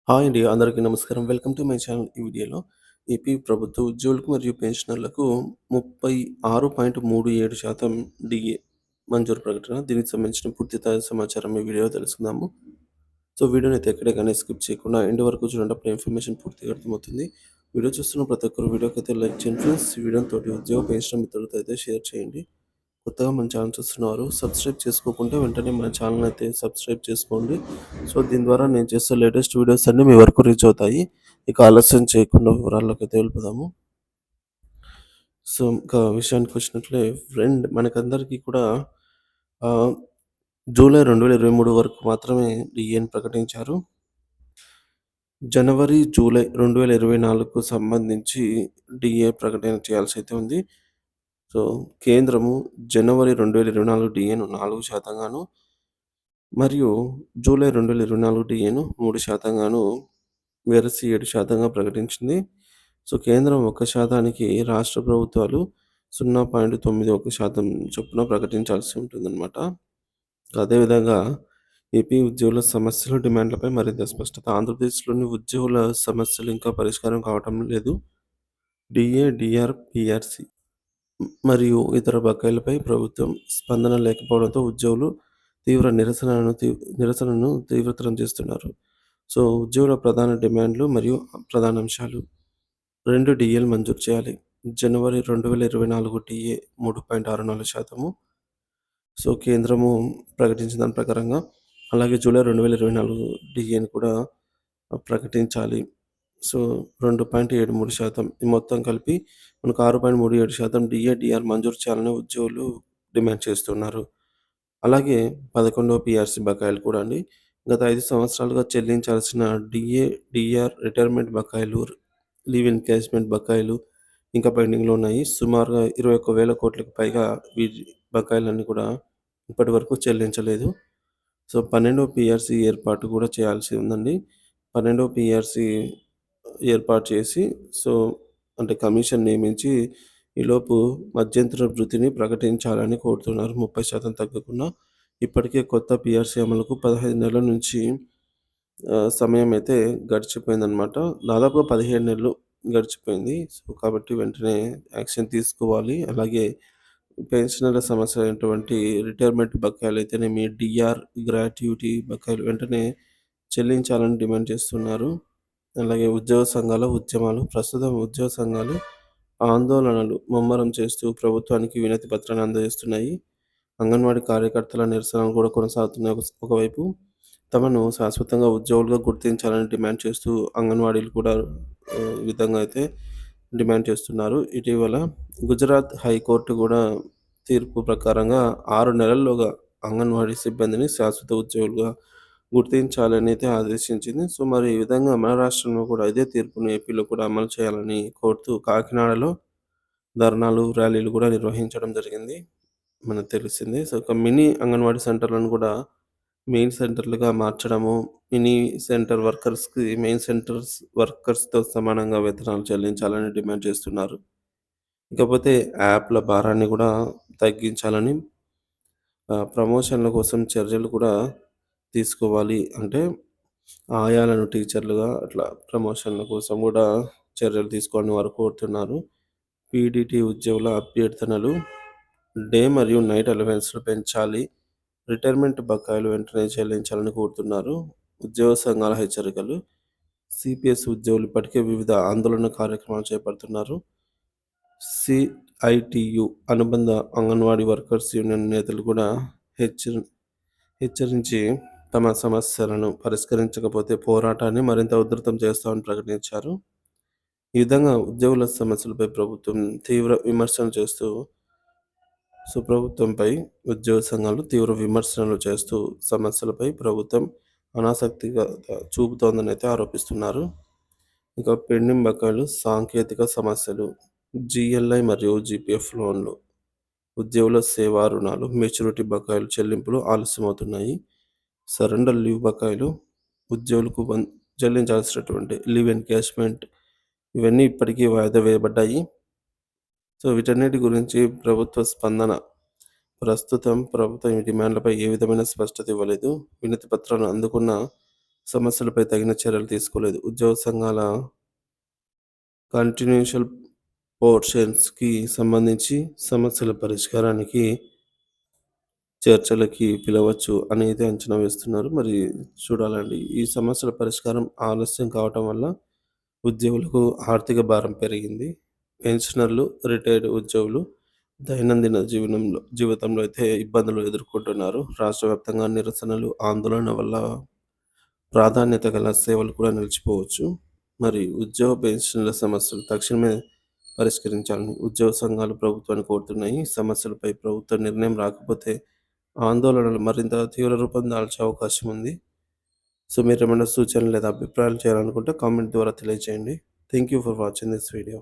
Hi అండి. అందరికీ నమస్కారం. Welcome to my channel. ఈ వీడియోలో ఏపీ ప్రభుత్వ ఉద్యోగులకు మరియు పెన్షనర్లకు 36.37% డీఏ మంజూరు ప్రకటన. దీనికి సంబంధించిన పూర్తి తాజా సమాచారం ఈ వీడియోలో తెలుసుకుందాము. సో, వీడియోనైతే ఎక్కడ గాని స్కిప్ చేయకుండా ఎండ్ వరకు చూడండి. అప్పుడు ఇన్ఫర్మేషన్ పూర్తిగా అర్థమవుతుంది. వీడియో చూస్తున్న ప్రతి ఒక్కరు వీడియోకైతే లైక్ చేయండి ఫ్రెండ్స్. ఈ వీడియోని తోటి ఉద్యోగ పెన్షన్ మిత్రులతో అయితే షేర్ చేయండి. కొత్తగా మన ఛానల్ చూస్తున్నవారు సబ్స్క్రైబ్ చేసుకోకుంటే వెంటనే మన ఛానల్ అయితే సబ్స్క్రైబ్ చేసుకోండి. సో, దీని ద్వారా నేను చేసే లేటెస్ట్ వీడియోస్ అన్నీ మీ వరకు రీచ్ అవుతాయి. ఇక ఆలస్యం చేయకుండా వివరాల్లోకైతే వెళ్ళిపోదాము. సో, ఇంకా విషయానికి వచ్చినట్లే మనకందరికీ కూడా ఆహ్, జూలై 2023 వరకు మాత్రమే డిఎని ప్రకటించారు. జనవరి, జూలై 2024కు సంబంధించి డిఏ ప్రకటన చేయాల్సయితే ఉంది. సో, కేంద్రము జనవరి 2024 డిఏను 4% గాను, మరియు జూలై 2024 డిఏను 3% గాను వెరసి 7%గా ప్రకటించింది. సో, కేంద్రం 1%కి రాష్ట్ర ప్రభుత్వాలు 0.91% చొప్పున ప్రకటించాల్సి ఉంటుందన్నమాట. అదేవిధంగా ఏపీ ఉద్యోగుల సమస్యలు, డిమాండ్లపై మరింత స్పష్టత. ఆంధ్రప్రదేశ్‌లోని ఉద్యోగుల సమస్యలు ఇంకా పరిష్కారం కావటం లేదు. డిఏ, డిఆర్, పీఆర్సీ మరియు ఇతర బకాయిలపై ప్రభుత్వం స్పందన లేకపోవడంతో ఉద్యోగులు తీవ్ర నిరసనను తీవ్రతరం చేస్తున్నారు. సో, ఉద్యోగుల ప్రధాన డిమాండ్లు మరియు ప్రధాన అంశాలు: 2 డిఏలు మంజూరు చేయాలి. జనవరి 2024 డిఏ 3.64%. సో, కేంద్రము ప్రకటించిన దాని ప్రకారంగా. అలాగే జూలై 2024 డిఏని కూడా ప్రకటించాలి. సో, 2.73%. ఈ మొత్తం కలిపి మనకు 6.37% డిఏ, డిఆర్ మంజూరు చేయాలని ఉద్యోగులు డిమాండ్ చేస్తున్నారు. అలాగే 11వ పీఆర్సీ బకాయిలు కూడా అండి. గత 5 సంవత్సరాలుగా చెల్లించాల్సిన డిఏ, డిఆర్, రిటైర్మెంట్ బకాయిలు, లీవ్ ఎన్‌కేజ్‌మెంట్ బకాయిలు ఇంకా పెండింగ్‌లో ఉన్నాయి. సుమారుగా 21,000 కోట్లకు పైగా వీటి బకాయిలన్నీ కూడా ఇప్పటివరకు చెల్లించలేదు. సో, 12వ పీఆర్సీ ఏర్పాటు కూడా చేయాల్సి ఉందండి. 12వ పీఆర్సీ ఏర్పాటు చేసి, సో, అంటే కమిషన్ నియమించి ఈలోపు మధ్యంతర భృతిని ప్రకటించాలని కోరుతున్నారు. 30% తగ్గకుండా. ఇప్పటికే కొత్త పీఆర్సీ అమలుకు 15 నెలల నుంచి సమయం అయితే గడిచిపోయిందనమాట. దాదాపుగా 17 నెలలు గడిచిపోయింది. సో, కాబట్టి వెంటనే యాక్షన్ తీసుకోవాలి. అలాగే పెన్షనర్ల సమస్య అయినటువంటి రిటైర్మెంట్ బకాయిలైతేనేమి, డిఆర్, గ్రాట్యుటీ బకాయిలు వెంటనే చెల్లించాలని డిమాండ్ చేస్తున్నారు. అలాగే ఉద్యోగ సంఘాల ఉద్యమాలు. ప్రస్తుతం ఉద్యోగ సంఘాలు ఆందోళనలు ముమ్మరం చేస్తూ ప్రభుత్వానికి వినతి పత్రాన్ని అందజేస్తున్నాయి. అంగన్వాడీ కార్యకర్తల నిరసనలు కూడా కొనసాగుతున్నాయి. ఒకవైపు తమను శాశ్వతంగా ఉద్యోగులుగా గుర్తించాలని డిమాండ్ చేస్తూ అంగన్వాడీలు కూడా ఈ విధంగా అయితే డిమాండ్ చేస్తున్నారు. ఇటీవల గుజరాత్ హైకోర్టు కూడా తీర్పు ప్రకారంగా 6 నెలల్లోగా అంగన్వాడీ సిబ్బందిని శాశ్వత ఉద్యోగులుగా గుర్తించాలని అయితే ఆదేశించింది. సో, మరి ఈ విధంగా మన రాష్ట్రంలో కూడా ఇదే తీర్పును ఏపీలో కూడా అమలు చేయాలని కోరుతూ కాకినాడలో ధర్నాలు, ర్యాలీలు కూడా నిర్వహించడం జరిగింది. మనకు తెలిసిందే. సో, ఒక మినీ అంగన్వాడీ సెంటర్‌లను కూడా మెయిన్ సెంటర్‌లుగా మార్చడము, మినీ సెంటర్ వర్కర్స్‌కి మెయిన్ సెంటర్స్ వర్కర్స్‌తో సమానంగా వేతనాలు చెల్లించాలని డిమాండ్ చేస్తున్నారు. ఇకపోతే యాప్‌ల భారాన్ని కూడా తగ్గించాలని, ప్రమోషన్‌ల కోసం చర్యలు కూడా తీసుకోవాలి. అంటే ఆయాలను టీచర్లుగా అట్లా ప్రమోషన్‌ల కోసం కూడా చర్యలు తీసుకోవాలని వారు కోరుతున్నారు. పీడీటీ ఉద్యోగుల అభ్యర్థనలు, డే మరియు నైట్ అలవెన్స్‌లు పెంచాలి. రిటైర్మెంట్ బకాయిలు వెంటనే చెల్లించాలని కోరుతున్నారు. ఉద్యోగ సంఘాల హెచ్చరికలు. సిపిఎస్ ఉద్యోగులు ఇప్పటికే వివిధ ఆందోళన కార్యక్రమాలు చేపడుతున్నారు. సిఐటియు అనుబంధ అంగన్వాడీ వర్కర్స్ యూనియన్ నేతలు కూడా హెచ్చరించి తమ సమస్యలను పరిష్కరించకపోతే పోరాటాన్ని మరింత ఉధృతం చేస్తామని ప్రకటించారు. ఈ విధంగా ఉద్యోగుల సమస్యలపై ప్రభుత్వం తీవ్ర విమర్శలు చేస్తూ ప్రభుత్వంపై ఉద్యోగ సంఘాలు తీవ్ర విమర్శలు చేస్తూ సమస్యలపై ప్రభుత్వం అనాసక్తిగా చూపుతోందని అయితే ఆరోపిస్తున్నారు. ఇంకా పెండింగ్ బకాయిలు, సాంకేతిక సమస్యలు, జిఎల్ఐ మరియు జిపిఎఫ్ లోన్లు, ఉద్యోగుల సేవా రుణాలు, మెచ్యూరిటీ బకాయిలు చెల్లింపులు ఆలస్యమవుతున్నాయి. సరెండర్ లీవ్ బకాయిలు, ఉద్యోగులకు చెల్లించాల్సినటువంటి లీవ్ ఎన్‌కేజ్‌మెంట్ ఇవన్నీ ఇప్పటికీ వాయిదా వేయబడ్డాయి. సో, వీటన్నిటి గురించి ప్రభుత్వ స్పందన. ప్రస్తుతం ప్రభుత్వం ఈ డిమాండ్లపై ఏ విధమైన స్పష్టత ఇవ్వలేదు. వినతి పత్రాలను అందుకున్న సమస్యలపై తగిన చర్యలు తీసుకోలేదు. ఉద్యోగ సంఘాల కంటిన్యూషల్ పోర్షన్స్‌కి సంబంధించి సమస్యల పరిష్కారానికి చర్చలకి పిలవచ్చు అనేది అంచనా వేస్తున్నారు. మరి చూడాలండి. ఈ సమస్యల పరిష్కారం ఆలస్యం కావటం వల్ల ఉద్యోగులకు ఆర్థిక భారం పెరిగింది. పెన్షనర్లు, రిటైర్డ్ ఉద్యోగులు దైనందిన జీవితంలో అయితే ఇబ్బందులు ఎదుర్కొంటున్నారు. రాష్ట్ర వ్యాప్తంగా నిరసనలు, ఆందోళన వల్ల ప్రాధాన్యత గల సేవలు కూడా నిలిచిపోవచ్చు. మరి ఉద్యోగ పెన్షన్ల సమస్యలు తక్షణమే పరిష్కరించాలని ఉద్యోగ సంఘాలు ప్రభుత్వాన్ని కోరుతున్నాయి. ఈ సమస్యలపై ప్రభుత్వ నిర్ణయం రాకపోతే ఆందోళనలు మరింత తీవ్ర రూపం దాల్చే అవకాశం ఉంది. సో మీరేమైనా సూచనలు లేదా అభిప్రాయాలు చేయాలనుకుంటే కామెంట్ ద్వారా తెలియజేయండి. Thank you for watching this video.